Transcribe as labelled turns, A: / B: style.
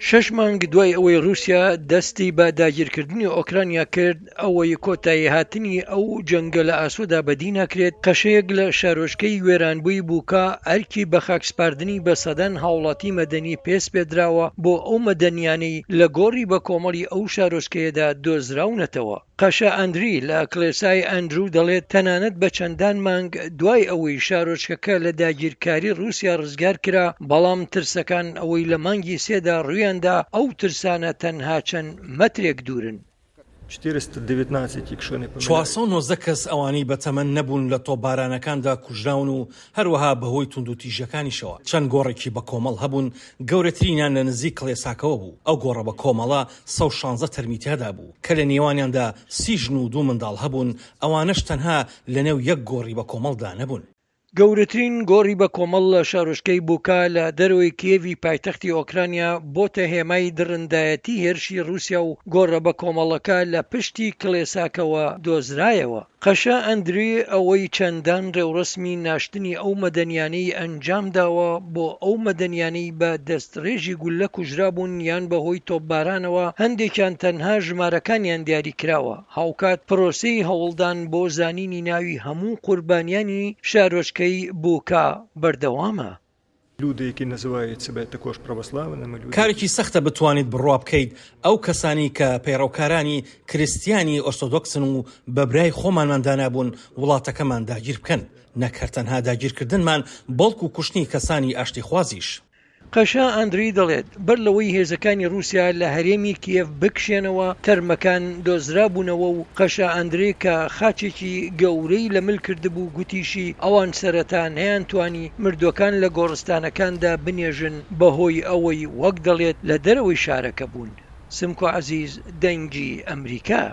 A: 6 مانگ دوای ئەوەی رووسیا دەستی بە داگیرکردنی ئۆکرانیا کرد ئەوەی کۆتایی هاتنی ئەو جەنگە لە ئاسۆدا بەدی ناکرێت، قەشەیەک لە شارۆچکەی وێرانبووی بووکە ئەرکی بە خاکسپاردنی بە سەدەن هاوڵاتی مەدەنی پێس پێدراوە بۆ ئەو مەدەنیانەی لە گۆڕی بە کۆمەڵی ئەو شارۆچکەیەدا دۆزراونەتەوە. قەشە ئەندری لە کلێسای ئەندرو دەڵێت تەنانەت بە چەندان مانگ دوای ئەوەی شارۆچکەکە لە داگیرکاری رووسیا ڕزگار کرا، بەڵام ترسەکان ئەوەی لە مانگی سێدا ڕوویاندا ئەو ترسانە تەنها چەند مەترێک دوورن.
B: 490 کەس ئەوانەی بەتەمەن نەبوون لە تۆپبارانەکاندا کوژراون و هەروەها بەهۆی توندوتیژەکانیشەوە. چەند گۆڕێکی بە کۆمەڵ هەبوون، گەورەترینیان لە نزیک کڵێساکەوە بوو. ئەو گۆڕە بە کۆمەڵە 116 تەرمیتیادا بوو کە لە نێوانیاندا 30 ژن و 2 منداڵ هەبوون، ئەوانەش تەنها لەنێو یەک گۆڕی بە کۆمەڵدا نەبوون.
A: گەورەترین گۆڕی بە کۆمەڵ لە شارۆچکەی بووکە لە دەرەوەی کیێوی پایتەختی ئۆکرانیا بۆتە هێمای دڕندایەتی هێرشی رووسیا و گۆڕە بە کۆمەڵەکە لە پشتی کڵێساکەوە دۆزرایەوە. قەشە ئەندری ئەوەی چەندان ڕێوڕسمی ناشتنی ئەو مەدەنیانەی ئەنجام داوە بۆ ئەو مەدەنیانەی بە دەستڕێژی گولە کوژرا بوون یان بەهۆی تۆپبارانەوە، هەندێکیان تەنها ژمارەکانیان دیاری کراوە. هاوکات پرۆسەی هەوڵدان بۆ زانینی ناوی هەموو قوربانیانی شارۆچکەی بووکە بەردەوامە.
B: کارێکی سەختە بتوانیت بڕوا بکەیت ئەو کەسانی کە پەیڕەوکارانی کریستیانی ئۆرتۆدۆکسن و بەبرای خۆمانماندانابوون وڵاتەکەمان داگیر بکەن، نەکەر تەنها داگیرکردنمان بەڵکو و کوشتنی کەسانی ئاشتی خوازیش.
A: قەشە ئەندری دەڵێت بەر لەوەی هێزەکانی رووسیا لە هەرێمی کیێف بکشێنەوە تەرمەکان دۆزرابوونەوە و قەشە ئەندری کە خاچێکی گەورەی لە مل کردبوو گوتیشی ئەوان سەرەتا نەیانتوانی مردوەکان لە گۆڕستانەکاندا بنێژن بەهۆی ئەوەی وەک دەڵێت لە دەرەوەی شارەکە بوون. سمکۆ عەزیز، دەنگی ئەمریکا.